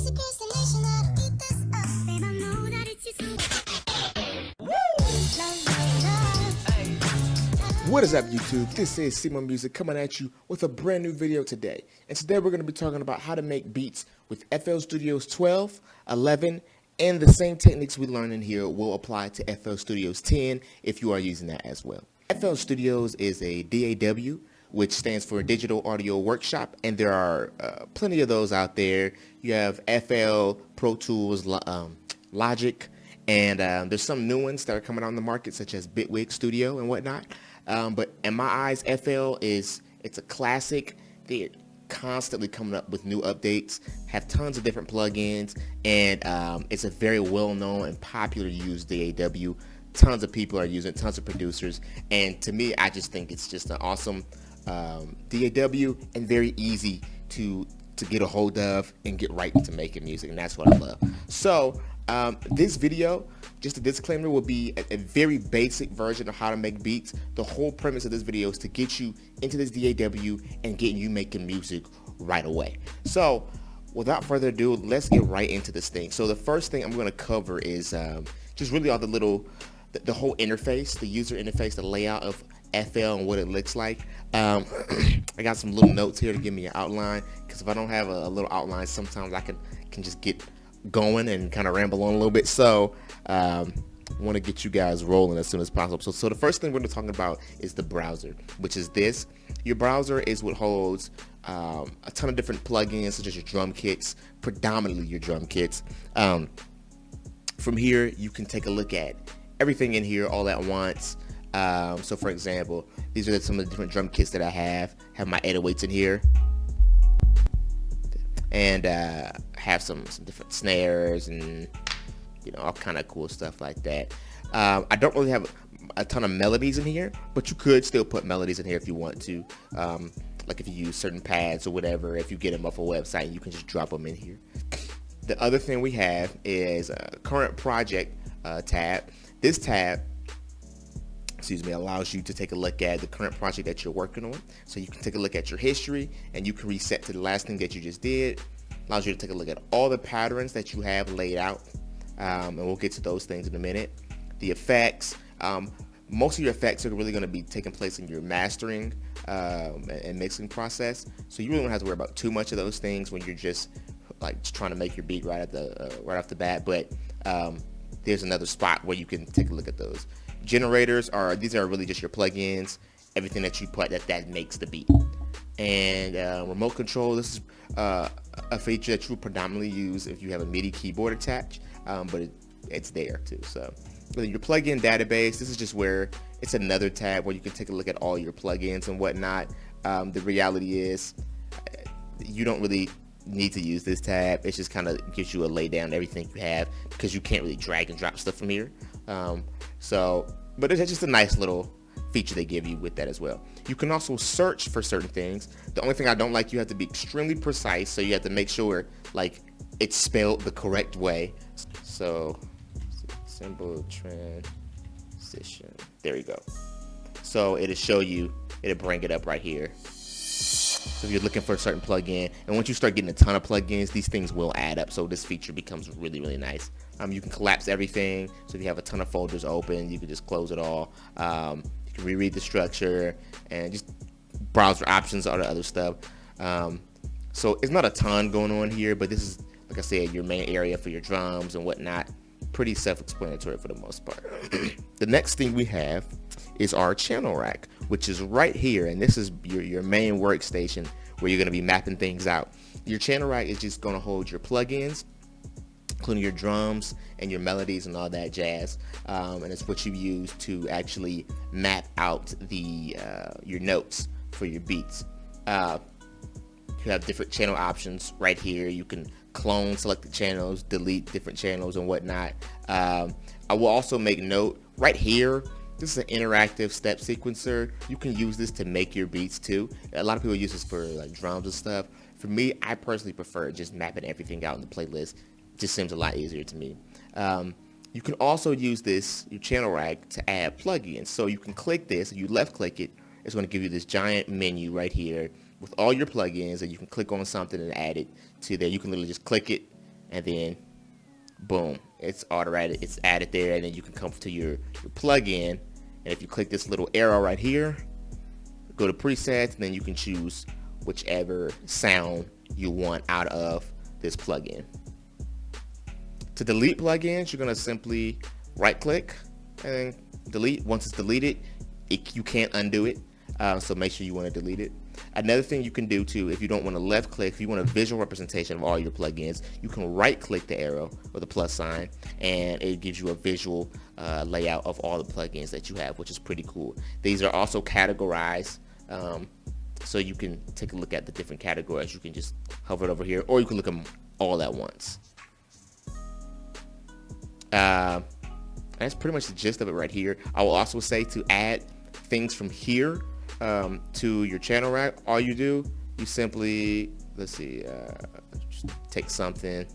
What is up, YouTube? This is Simon Music coming at you with a brand new video today. And today we're going to be talking about how to make beats with FL Studios 12, 11, and the same techniques we learn in here will apply to FL Studios 10 if you are using that as well. FL Studios is a DAW, which stands for Digital Audio Workshop, and there are plenty of those out there. You have FL, Pro Tools, Logic, and there's some new ones that are coming on the market, such as Bitwig Studio and whatnot. But in my eyes, it's a classic. They're constantly coming up with new updates, have tons of different plugins, and it's a very well-known and popular used DAW. Tons of people are using it, tons of producers, and to me, I just think it's just an awesome DAW and very easy to get a hold of and get right into making music, and that's what I love. So this video, just a disclaimer, will be a very basic version of how to make beats. The whole premise of this video is to get you into this DAW and get you making music right away. So without further ado, let's get right into this thing. So the first thing I'm going to cover is just really all the whole interface, the user interface, the layout of FL and what it looks like. I got some little notes here to give me an outline, because if I don't have a little outline, sometimes I can just get going and kind of ramble on a little bit. So I want to get you guys rolling as soon as possible. So the first thing we're going to talk about is the browser, which is this. Your browser is what holds a ton of different plugins, such as your drum kits, predominantly your drum kits. From here, you can take a look at everything in here all at once. So for example, these are some of the different drum kits that I have my 808s in here, and have some different snares and all kind of cool stuff like that. I don't really have a ton of melodies in here, but you could still put melodies in here if you want to, like if you use certain pads or whatever. If you get them off a website, you can just drop them in here. The other thing we have is a current project tab. This tab, allows you to take a look at the current project that you're working on. So you can take a look at your history, and you can reset to the last thing that you just did. Allows you to take a look at all the patterns that you have laid out, and we'll get to those things in a minute. The effects, most of your effects are really going to be taking place in your mastering and mixing process. So you really don't have to worry about too much of those things when you're just trying to make your beat right off the bat. But there's another spot where you can take a look at those. Generators these are really just your plugins, everything that you put that makes the beat. And remote control, this is a feature that you will predominantly use if you have a MIDI keyboard attached, but it's there too. So your plugin database, this is just where it's another tab where you can take a look at all your plugins and whatnot. The reality is you don't really need to use this tab. It just kind of gives you a lay down everything you have, because you can't really drag and drop stuff from here. But it's just a nice little feature they give you with that as well. You can also search for certain things. The only thing I don't like, you have to be extremely precise, so you have to make sure it's spelled the correct way. So symbol transition, there you go. So it'll show you, it'll bring it up right here. So if you're looking for a certain plugin, and once you start getting a ton of plugins, these things will add up. So this feature becomes really, really nice. You can collapse everything. So if you have a ton of folders open, you can just close it all. You can reread the structure and just browser options, all the other stuff. So it's not a ton going on here, but this is, like I said, your main area for your drums and whatnot. Pretty self-explanatory for the most part. The next thing we have is our channel rack, which is right here, and this is your main workstation where you're going to be mapping things out. Your channel rack is just going to hold your plugins, including your drums and your melodies and all that jazz, and it's what you use to actually map out your notes for your beats. You have different channel options right here. You can clone selected channels, delete different channels and whatnot. I will also make note right here, this is an interactive step sequencer. You can use this to make your beats too. A lot of people use this for drums and stuff. For me, I personally prefer just mapping everything out in the playlist. It just seems a lot easier to me. You can also use your channel rack to add plugins. So you can click this, you left click it, it's going to give you this giant menu right here with all your plugins, and you can click on something and add it to there. You can literally just click it, and then boom, it's automatic, it's added there. And then you can come to your plugin, and if you click this little arrow right here, go to presets, and then you can choose whichever sound you want out of this plugin. To delete plugins, you're gonna simply right click and delete. Once it's deleted, you can't undo it, so make sure you want to delete it. Another thing you can do too, if you don't want to left click, if you want a visual representation of all your plugins, you can right click the arrow or the plus sign, and it gives you a visual layout of all the plugins that you have, which is pretty cool. These are also categorized, so you can take a look at the different categories. You can just hover it over here, or you can look at them all at once. That's pretty much the gist of it right here. I will also say to add things from here to your channel rack, all you do, you simply, let's see, just take something,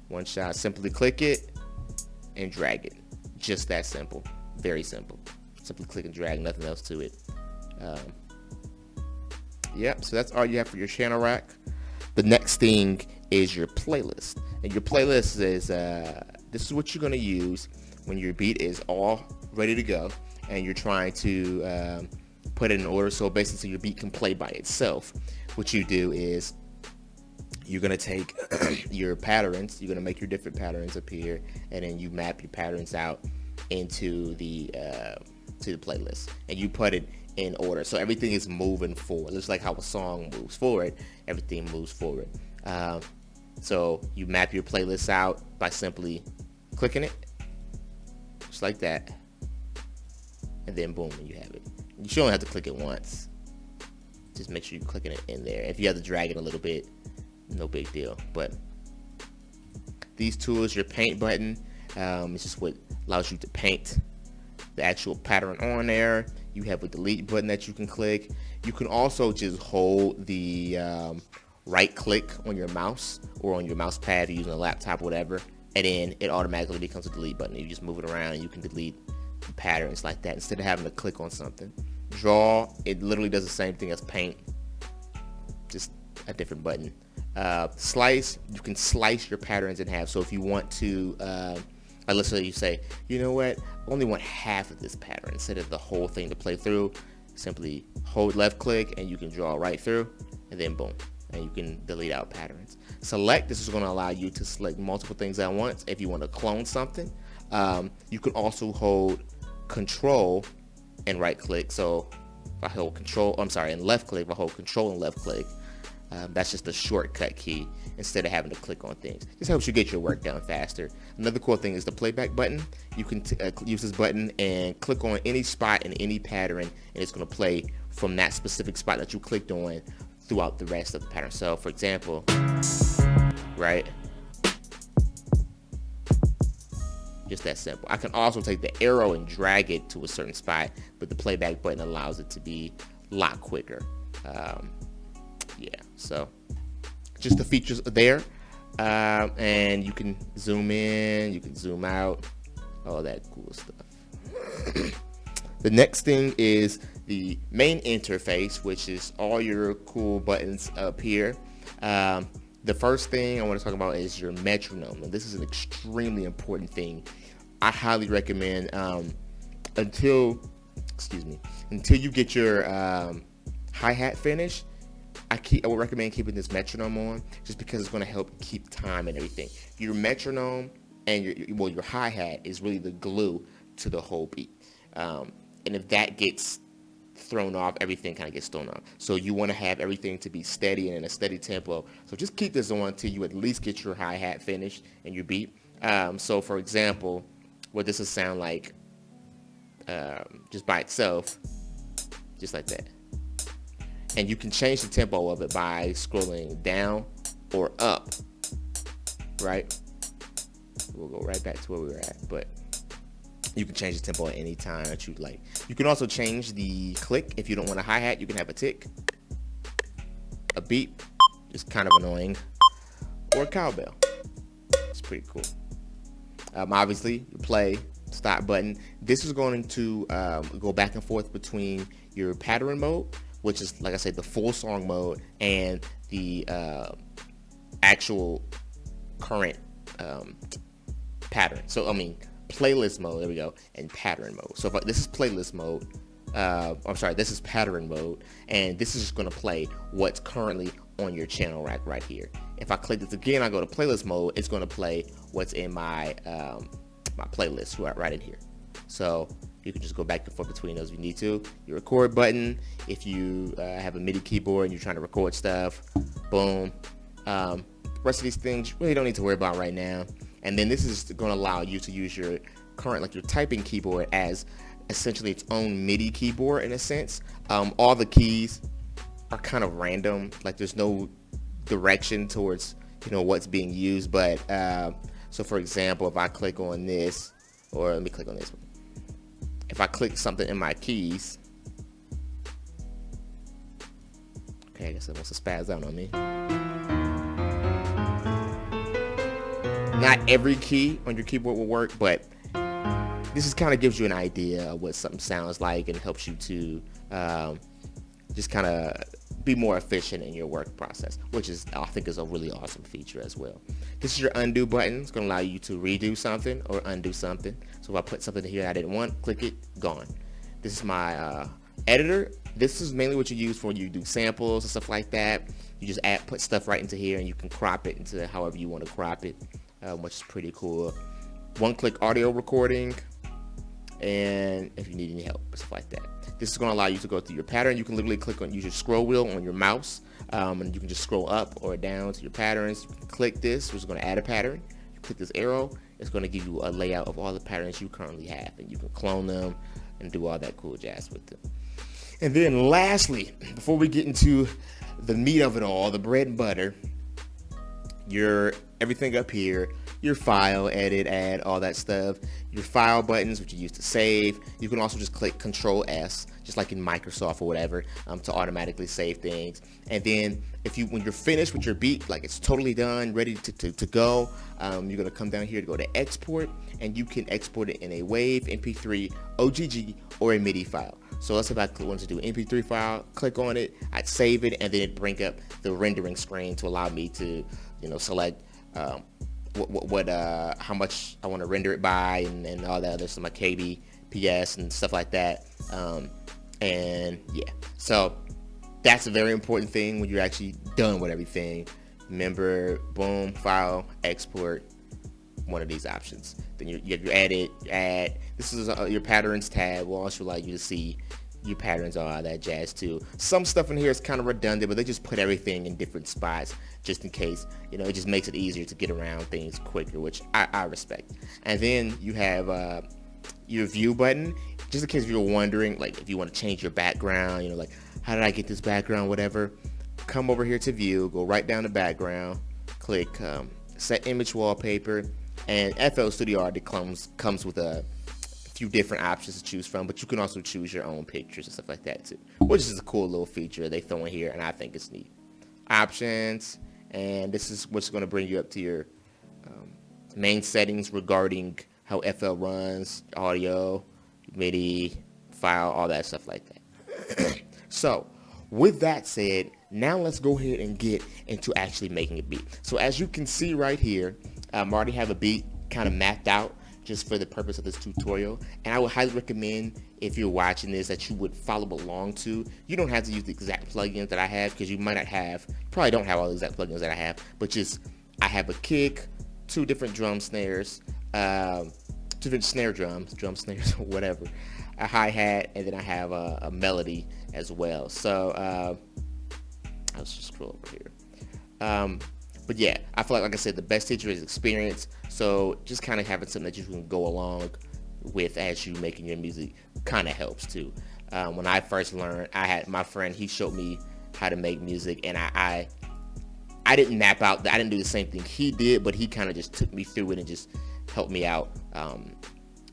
one shot, simply click it and drag it. Just that simple. Very simple. Simply click and drag, nothing else to it. Yep, so that's all you have for your channel rack. The next thing is your playlist. And your playlist is, this is what you're gonna use when your beat is all ready to go and you're trying to put it in order, so basically so your beat can play by itself. What you do is you're gonna take your patterns, you're gonna make your different patterns appear, and then you map your patterns out into the to the playlist, and you put it in order, so everything is moving forward. It's like how a song moves forward, everything moves forward. So you map your playlist out by simply clicking it, just like that, and then boom, you have it. You should only have to click it once. Just make sure you're clicking it in there. If you have to drag it a little bit, no big deal. But these tools, your paint button, it's just what allows you to paint the actual pattern on there. You have a delete button that you can click. You can also just hold the right click on your mouse or on your mouse pad if you're using a laptop or whatever, and then it automatically becomes a delete button. You just move it around and you can delete patterns like that instead of having to click on something. Draw, it literally does the same thing as paint, just a different button. Slice, you can slice your patterns in half. So if you want to, let's say you say, you know what, I only want half of this pattern instead of the whole thing to play through, simply hold left click and you can draw right through, and then boom, and you can delete out patterns. Select, this is going to allow you to select multiple things at once. If you want to clone something, you can also hold control and right click. So if I hold control, I'm sorry, and left click, if I hold control and left click, that's just a shortcut key instead of having to click on things. This helps you get your work done faster. Another cool thing is the playback button. You can use this button and click on any spot in any pattern, and it's going to play from that specific spot that you clicked on throughout the rest of the pattern. So for example, right, just that simple. I can also take the arrow and drag it to a certain spot, but the playback button allows it to be a lot quicker. Yeah, so just the features are there, and you can zoom in, you can zoom out, all that cool stuff. The next thing is the main interface, which is all your cool buttons up here. The first thing I want to talk about is your metronome, and this is an extremely important thing. I highly recommend until you get your hi-hat finished, I would recommend keeping this metronome on, just because it's going to help keep time and everything. Your metronome and your hi-hat is really the glue to the whole beat, and if that gets thrown off, everything kind of gets thrown off. So you want to have everything to be steady and in a steady tempo. So just keep this on until you at least get your hi-hat finished and your beat. So for example, what this will sound like just by itself, just like that. And you can change the tempo of it by scrolling down or up, right? We'll go right back to where we were at, but you can change the tempo at any time that you'd like. You can also change the click. If you don't want a hi-hat, you can have a tick, a beat, just kind of annoying, or a cowbell. It's pretty cool. Obviously, you play, stop button. This is going to go back and forth between your pattern mode, which is, like I said, the full song mode, and the actual current pattern. So I mean playlist mode, there we go, and pattern mode. So this is playlist mode, I'm sorry, this is pattern mode, and this is just going to play what's currently on your channel rack right here. If I click this again, I go to playlist mode, it's going to play what's in my my playlist right in here. So you can just go back and forth between those if you need to. Your record button, if you have a MIDI keyboard and you're trying to record stuff, boom. Rest of these things you really don't need to worry about right now. And then this is going to allow you to use your current, like your typing keyboard, as essentially its own MIDI keyboard in a sense. All the keys are kind of random, like there's no direction towards what's being used. But so for example, if I click on this, or let me click on this one. If I click something in my keys, okay, I guess it wants to spaz out on me. Not every key on your keyboard will work, but this is kind of gives you an idea of what something sounds like and helps you to just kind of be more efficient in your work process, which is, I think, is a really awesome feature as well. This is your undo button. It's going to allow you to redo something or undo something. So if I put something here I didn't want, click it, gone. This is my editor. This is mainly what you use for when you do samples and stuff like that. You just put stuff right into here, and you can crop it into however you want to crop it, which is pretty cool. One-click audio recording, and if you need any help, stuff like that. This is going to allow you to go through your pattern. You can literally use your scroll wheel on your mouse, and you can just scroll up or down to your patterns. You can click this, which is going to add a pattern. You click this arrow, it's going to give you a layout of all the patterns you currently have, and you can clone them and do all that cool jazz with them. And then lastly, before we get into the meat of it all, the bread and butter, your everything up here, your file, edit, add, all that stuff, your file buttons, which you use to save. You can also just click Control S, just like in Microsoft or whatever, to automatically save things. And then when you're finished with your beat, like it's totally done, ready to go, you're gonna come down here to go to export, and you can export it in a WAV, MP3, OGG, or a MIDI file. So let's say if I want to do an MP3 file, click on it, I'd save it, and then it'd bring up the rendering screen to allow me to, select how much I want to render it by, and all that other stuff, like kbps and stuff like that. And yeah, so that's a very important thing when you're actually done with everything. Remember, boom, file, export, one of these options. Then you have your edit, add. This is your patterns tab will also allow you to see your patterns, all that jazz too. Some stuff in here is kind of redundant, but they just put everything in different spots just in case. It just makes it easier to get around things quicker, which I respect. And then you have your view button, just in case you're wondering, like if you want to change your background, like how did I get this background, whatever. Come over here to view, go right down to background, click set image wallpaper, and FL Studio already comes with a few different options to choose from, but you can also choose your own pictures and stuff like that too, which is a cool little feature they throw in here, and I think it's neat. Options, and this is what's going to bring you up to your main settings regarding how FL runs, audio, MIDI, file, all that stuff like that. So with that said, now let's go ahead and get into actually making a beat. So as you can see right here, I already have a beat kind of mapped out just for the purpose of this tutorial, and I would highly recommend, if you're watching this, that you would follow along too. You don't have to use the exact plugins that I have, because you might not have, probably don't have all the exact plugins that I have, but just I have a kick, 2 different drum snares, 2 different snare drums, drum snares, whatever, a hi-hat, and then I have a melody as well. So I'll just scroll over here. But yeah, I feel like I said, the best teacher is experience. So just kind of having something that you can go along with as you making your music kind of helps too. When I first learned, I had my friend, he showed me how to make music, and I didn't map out, I didn't do the same thing he did, but he kind of just took me through it and just helped me out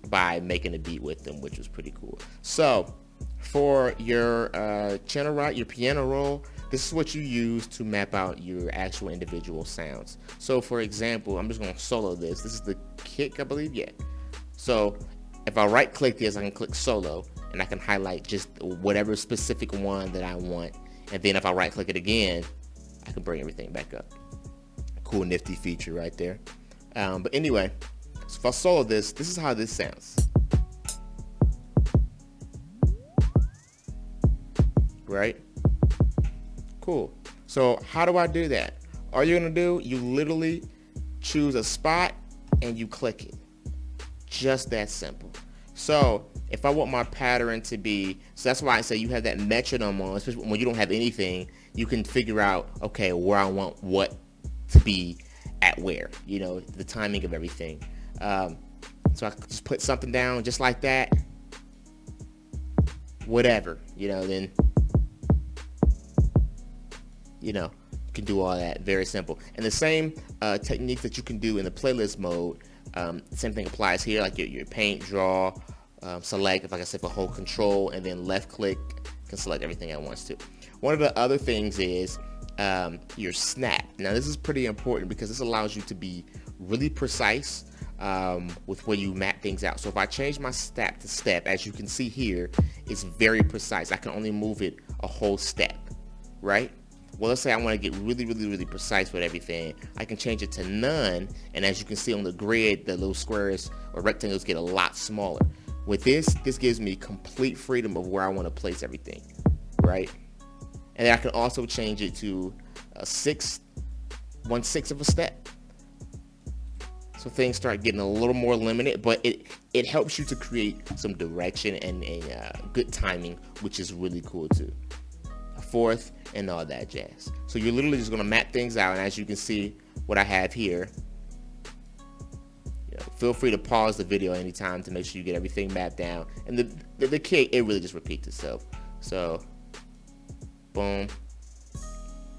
by making a beat with them, which was pretty cool. So for your channel roll, your piano roll, this is what you use to map out your actual individual sounds. So for example, I'm just going to solo this. This is the kick, I believe. Yeah. So if I right click this, I can click solo, and I can highlight just whatever specific one that I want. And then if I right click it again, I can bring everything back up. Cool, nifty feature right there. But anyway, so if I solo this is how this sounds. Right? Cool. So how do I do that? All you're gonna do, you literally choose a spot and you click it. Just that simple. So if I want my pattern to be, so that's why I say you have that metronome on, especially when you don't have anything, you can figure out, okay, where I want what to be at where, the timing of everything. So I just put something down just like that, whatever, then, you can do all that. Very simple. And the same technique that you can do in the playlist mode, same thing applies here, like your paint, draw, select, like I said, for hold control, and then left click can select everything at once too. One of the other things is your snap. Now this is pretty important because this allows you to be really precise with where you map things out. So if I change my snap to step, as you can see here, it's very precise. I can only move it a whole step, right? Well, let's say I want to get really, really, really precise with everything. I can change it to none, and as you can see on the grid, the little squares or rectangles get a lot smaller. With this gives me complete freedom of where I want to place everything, right? And then I can also change it to 1/6 of a step. So things start getting a little more limited, but it helps you to create some direction and good timing, which is really cool too. A fourth and all that jazz. So you're literally just gonna map things out, and as you can see what I have here, feel free to pause the video anytime to make sure you get everything mapped down. And the kick, it really just repeats itself. So boom,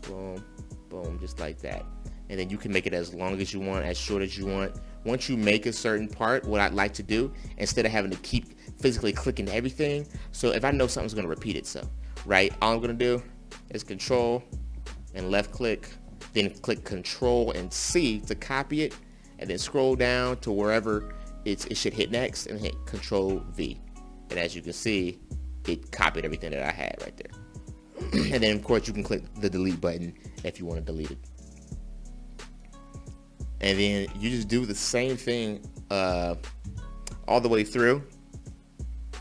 boom, boom, just like that. And then you can make it as long as you want, as short as you want. Once you make a certain part, what I'd like to do, instead of having to keep physically clicking everything, so if I know something's gonna repeat itself, right, all I'm gonna do is control and left click, then click control and C to copy it, and then scroll down to wherever it should hit next and hit control V. And as you can see, it copied everything that I had right there. And then of course you can click the delete button if you want to delete it. And then you just do the same thing all the way through.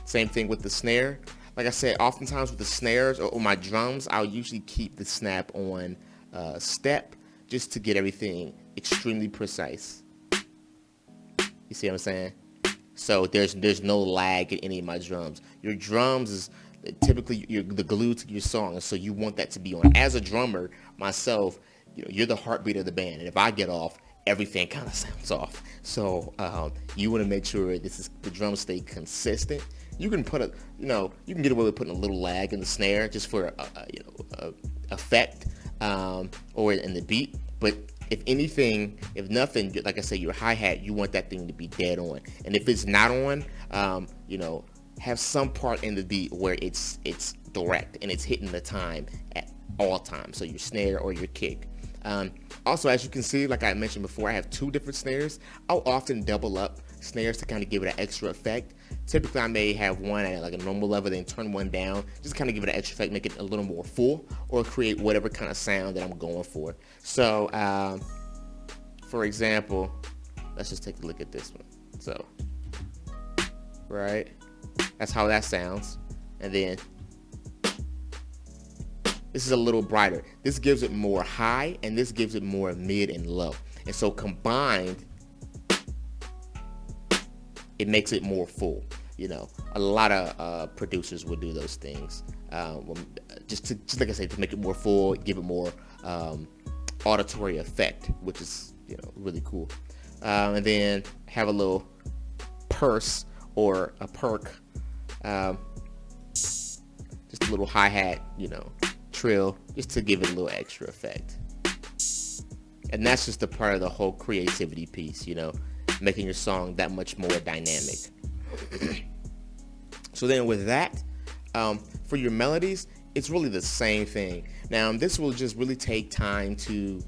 Same thing with the snare. Like I said, oftentimes with the snares or my drums, I'll usually keep the snap on step just to get everything extremely precise. You see what I'm saying? So there's no lag in any of my drums. Your drums is typically the glue to your song, and so you want that to be on. As a drummer myself, you're the heartbeat of the band, and if I get off, everything kind of sounds off. So you want to make sure the drums stay consistent. You can put you can get away with putting a little lag in the snare just for effect or in the beat, but if nothing, like I said, your hi-hat, you want that thing to be dead on. And if it's not on, have some part in the beat where it's direct and it's hitting the time at all times. So your snare or your kick. Also, as you can see, like I mentioned before, I have two different snares. I'll often double up snares to kind of give it an extra effect. Typically, I may have one at like a normal level, then turn one down, just kind of give it an extra effect, make it a little more full, or create whatever kind of sound that I'm going for. So, for example, let's just take a look at this one. So, right, that's how that sounds. And then this is a little brighter. This gives it more high, and this gives it more mid and low. And so combined, it makes it more full. A lot of producers will do those things, just like I said, to make it more full, give it more auditory effect, which is really cool. And then have a little purse or a perk, just a little hi-hat, trill, just to give it a little extra effect. And that's just a part of the whole creativity piece, making your song that much more dynamic. So then with that, for your melodies, it's really the same thing. Now this will just really take time to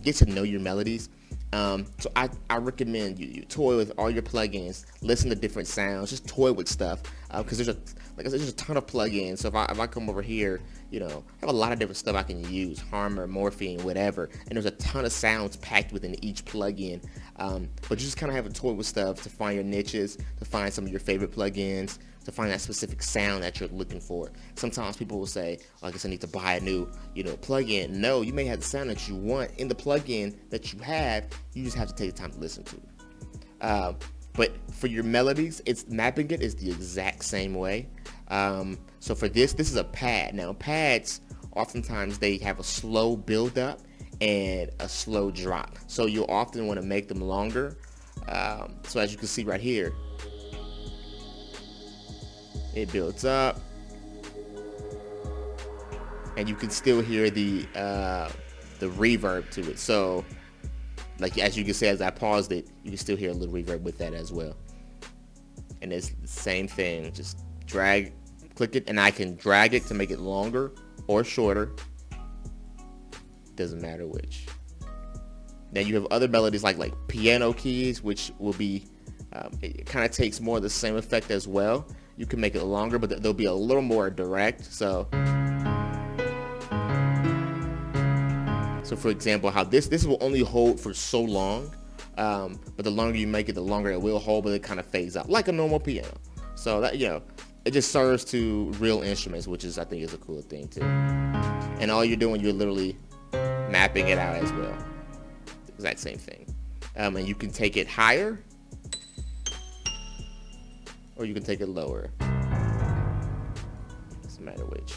get to know your melodies. So I recommend you toy with all your plugins, listen to different sounds, just toy with stuff, because like I said, there's a ton of plugins. So if I come over here, I have a lot of different stuff I can use, Harmor, Morphine, whatever, and there's a ton of sounds packed within each plugin. But you just kind of have a toy with stuff to find your niches, to find some of your favorite plugins, to find that specific sound that you're looking for. Sometimes people will say, I guess I need to buy a new, plugin. No, you may have the sound that you want in the plugin that you have. You just have to take the time to listen to it. But for your melodies, mapping it is the exact same way. So for this is a pad. Now pads, oftentimes they have a slow build up and a slow drop. So you'll often want to make them longer. So as you can see right here, it builds up, and you can still hear the reverb to it. So, like as you can see, as I paused it, you can still hear a little reverb with that as well. And it's the same thing. Just click it, and I can drag it to make it longer or shorter. Doesn't matter which. Then you have other melodies like piano keys, which will be it kind of takes more of the same effect as well. You can make it longer, but they'll be a little more direct. So for example, how this will only hold for so long, but the longer you make it, the longer it will hold, but it kind of fades out like a normal piano. So that it just serves to real instruments, which I think is a cool thing too. And all you're doing, you're literally mapping it out as well. Exact same thing. And you can take it higher, or you can take it lower. Doesn't matter which.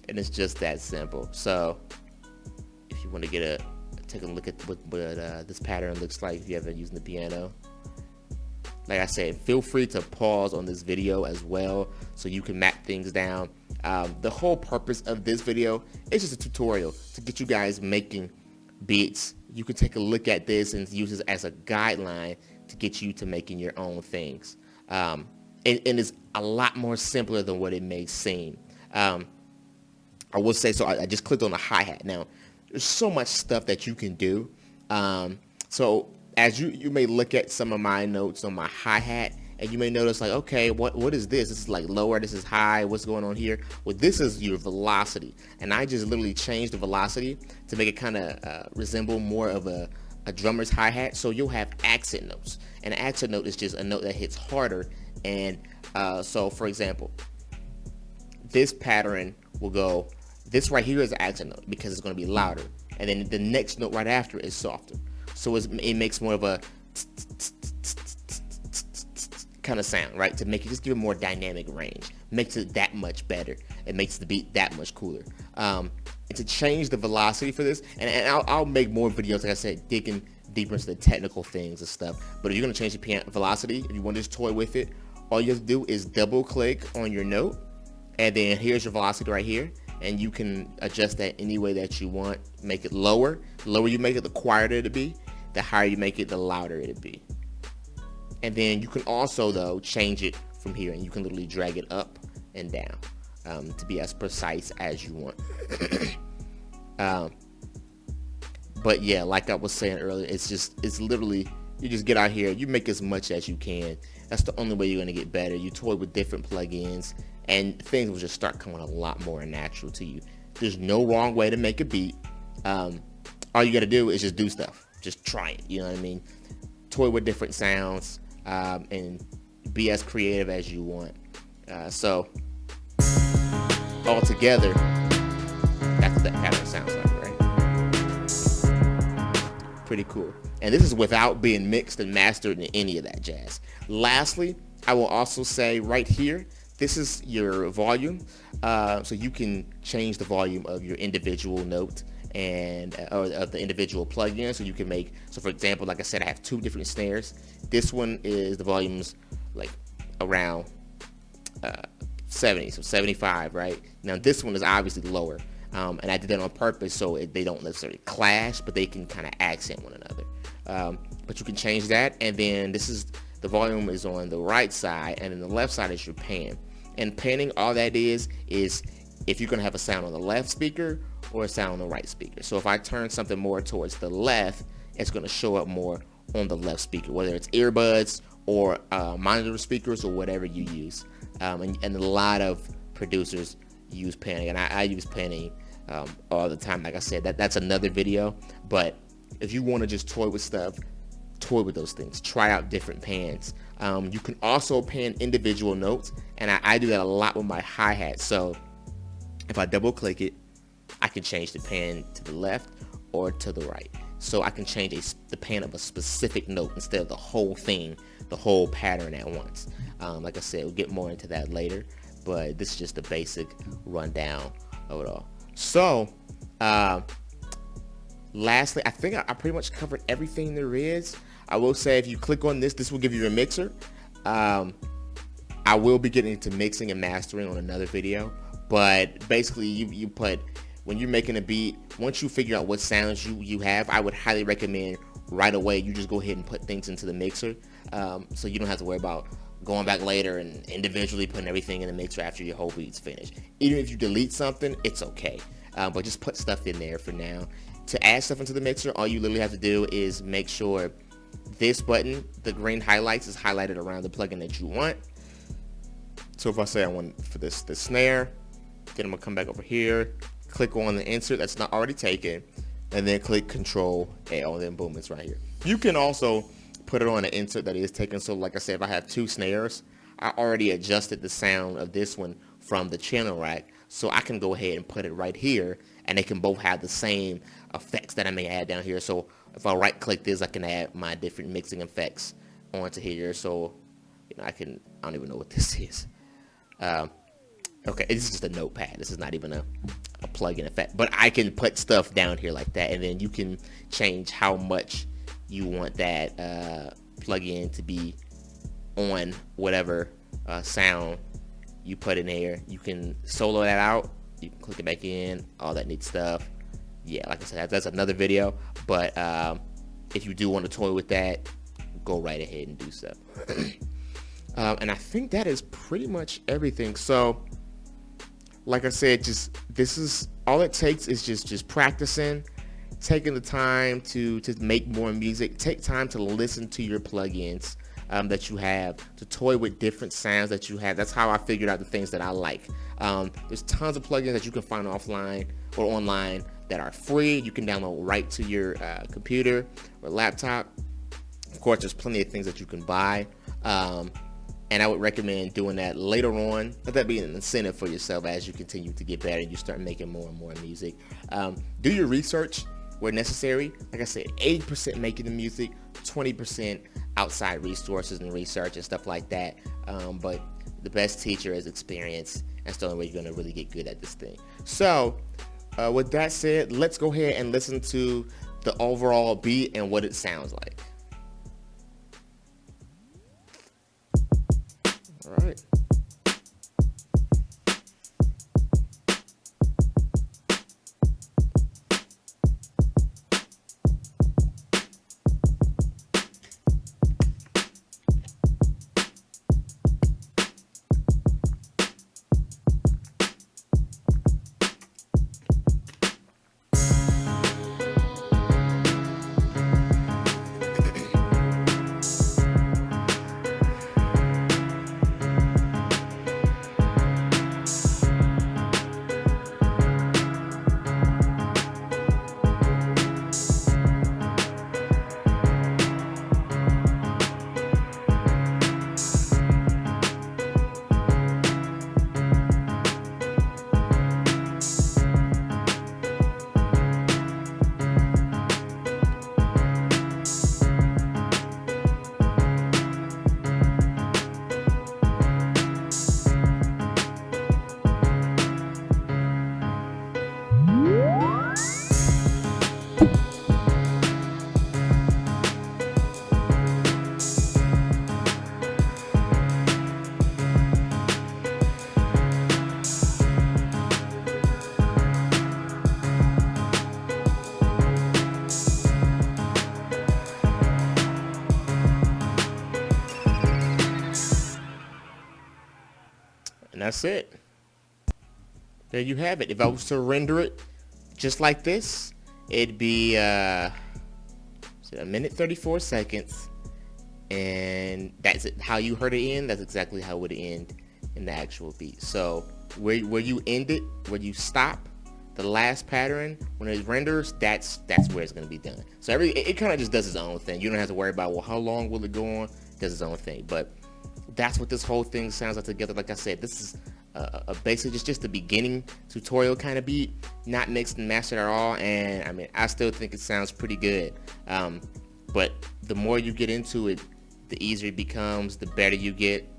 And it's just that simple. So if you want to take a look at what this pattern looks like, if you haven't used the piano, like I said, feel free to pause on this video as well so you can map things down. The whole purpose of this video is just a tutorial to get you guys making beats. You can take a look at this and use this as a guideline to get you to making your own things. And it's a lot more simpler than what it may seem. I will say, so I just clicked on the hi-hat. Now, there's so much stuff that you can do. So as you may look at some of my notes on my hi-hat, and you may notice like, okay, what is this? This is like lower, this is high, what's going on here? Well, this is your velocity. And I just literally changed the velocity to make it kind of resemble more of a drummer's hi-hat. So you'll have accent notes. And an accent note is just a note that hits harder. And so for example, this pattern will go, this right here is an accent note because it's going to be louder. And then the next note right after is softer. So it makes more of a kind of sound, right? To make it, just give it more dynamic range. Makes it that much better. It makes the beat that much cooler. And to change the velocity for this, and I'll make more videos, like I said, digging deeper into the technical things and stuff. But if you're going to change the piano velocity, if you want to just toy with it, all you have to do is double click on your note, and then here's your velocity right here. And you can adjust that any way that you want. Make it lower. The lower you make it, the quieter it'll be. The higher you make it, the louder it'll be. And then you can also, though, change it from here, and you can literally drag it up and down to be as precise as you want. But yeah, like I was saying earlier, it's literally, you just get out here, you make as much as you can. That's the only way you're gonna get better. You toy with different plugins, and things will just start coming a lot more natural to you. There's no wrong way to make a beat. All you gotta do is just do stuff. Just try it, you know what I mean? Toy with different sounds, and be as creative as you want. So all together, that's what that pattern sounds like, right? Pretty cool. And this is without being mixed and mastered in any of that jazz. Lastly, I will also say right here, this is your volume. So you can change the volume of your individual note and or of the individual plugin. So you can make, so for example, like I said, I have 2 different snares. This one is the volume's like around 70, so 75, right? Now this one is obviously lower, and I did that on purpose so they don't necessarily clash, but they can kind of accent one another. But you can change that, and then this is, the volume is on the right side, and then the left side is your pan. And panning, all that is if you're going to have a sound on the left speaker or a sound on the right speaker. So if I turn something more towards the left, it's going to show up more on the left speaker, whether it's earbuds or monitor speakers or whatever you use. And a lot of producers use panning, and I use panning all the time. Like I said, that's another video. But if you want to just toy with stuff, toy with those things. Try out different pans. You can also pan individual notes, and I do that a lot with my hi-hat. So if I double click it, I can change the pan to the left or to the right. So I can change the pan of a specific note instead of the whole thing, the whole pattern at once. Like I said, we'll get more into that later, but this is just the basic rundown of it all. So lastly, I think I pretty much covered everything there is. I will say if you click on this will give you a mixer. I will be getting into mixing and mastering on another video, but basically you put, when you're making a beat, once you figure out what sounds you have, I would highly recommend right away you just go ahead and put things into the mixer, so you don't have to worry about going back later and individually putting everything in the mixer after your whole beat's finished. Even if you delete something, it's okay, but just put stuff in there for now. To add stuff into the mixer, all you literally have to do is make sure this button, the green highlights, is highlighted around the plugin that you want. So if I say I want for the snare, then I'm gonna come back over here, click on the insert that's not already taken, and then click Control L, and then boom, it's right here. You can also put it on an insert that is taken. So like I said, if I have 2 snares, I already adjusted the sound of this one from the channel rack, so I can go ahead and put it right here, and they can both have the same effects that I may add down here. So if I right click this, I can add my different mixing effects onto here. So I don't even know what this is. Okay, this is just a notepad. This is not even a plug-in effect, but I can put stuff down here like that, and then you can change how much you want that plug-in to be on whatever sound you put in there. You can solo that out, you can click it back in, all that neat stuff. Yeah, like I said, that's another video, but if you do want to toy with that, go right ahead and do so. And I think that is pretty much everything. So like I said, this is all it takes, is just practicing, taking the time to make more music. Take time to listen to your plugins that you have, to toy with different sounds that you have. That's how I figured out the things that I like. There's tons of plugins that you can find offline or online that are free. You can download right to your computer or laptop. Of course, there's plenty of things that you can buy. And I would recommend doing that later on. Let that be an incentive for yourself as you continue to get better and you start making more and more music. Do your research where necessary. Like I said, 80% making the music, 20% outside resources and research and stuff like that. But the best teacher is experience. That's the only way you're going to really get good at this thing. So with that said, let's go ahead and listen to the overall beat and what it sounds like. All right. And that's it. there you have it. If I was to render it just like this, it'd be a minute 34 seconds, and that's it. How you heard it end, that's exactly how it would end in the actual beat. So where you end it, where you stop the last pattern when it renders, that's where it's going to be done. So it kind of just does its own thing. You don't have to worry about, well, how long will it go on? It does its own thing. But that's what this whole thing sounds like together. Like I said, this is a basic, just the beginning tutorial kind of beat, not mixed and mastered at all. And I mean, I still think it sounds pretty good. But the more you get into it, the easier it becomes, the better you get.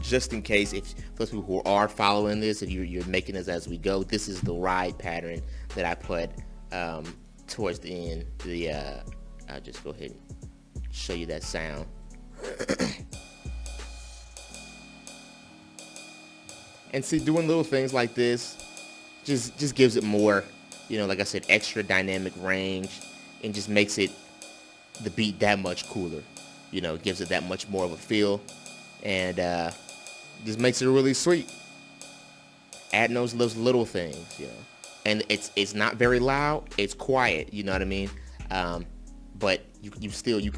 Just in case, if those people who are following this, if you're making this as we go, this is the ride pattern that I put towards the end. I'll just go ahead and show you that sound. And see, doing little things like this just gives it more, like I said, extra dynamic range, and just makes it, the beat, that much cooler. Gives it that much more of a feel, and just makes it really sweet. Adding those little things, and it's not very loud. It's quiet, you know what I mean? But you can feel it. You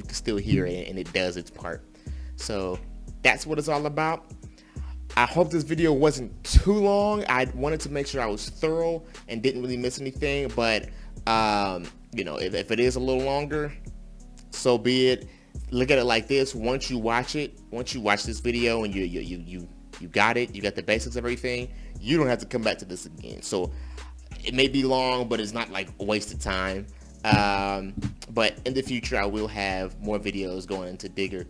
can still hear it, and it does its part. So that's what it's all about. I hope this video wasn't too long. I wanted to make sure I was thorough and didn't really miss anything. But if it is a little longer, so be it. Look at it like this. Once you watch this video and you got it, you got the basics of everything, you don't have to come back to this again. So it may be long, but it's not like a waste of time. But in the future, I will have more videos going into digging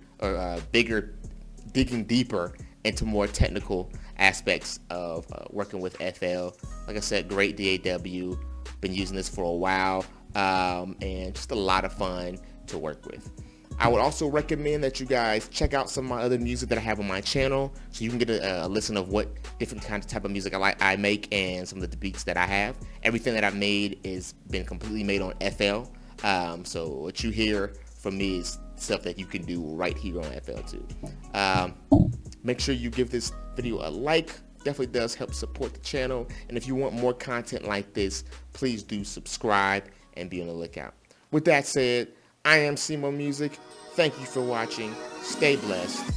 deeper into more technical aspects of working with FL. Like I said, great DAW. Been using this for a while, and just a lot of fun to work with. I would also recommend that you guys check out some of my other music that I have on my channel, so you can get a listen of what different kinds of type of music I make, and some of the beats that I have. Everything that I've made is been completely made on FL. So what you hear from me is stuff that you can do right here on FL too. Make sure you give this video a like. Definitely does help support the channel. And if you want more content like this, please do subscribe and be on the lookout. With that said, I am Simo Music. Thank you for watching. Stay blessed.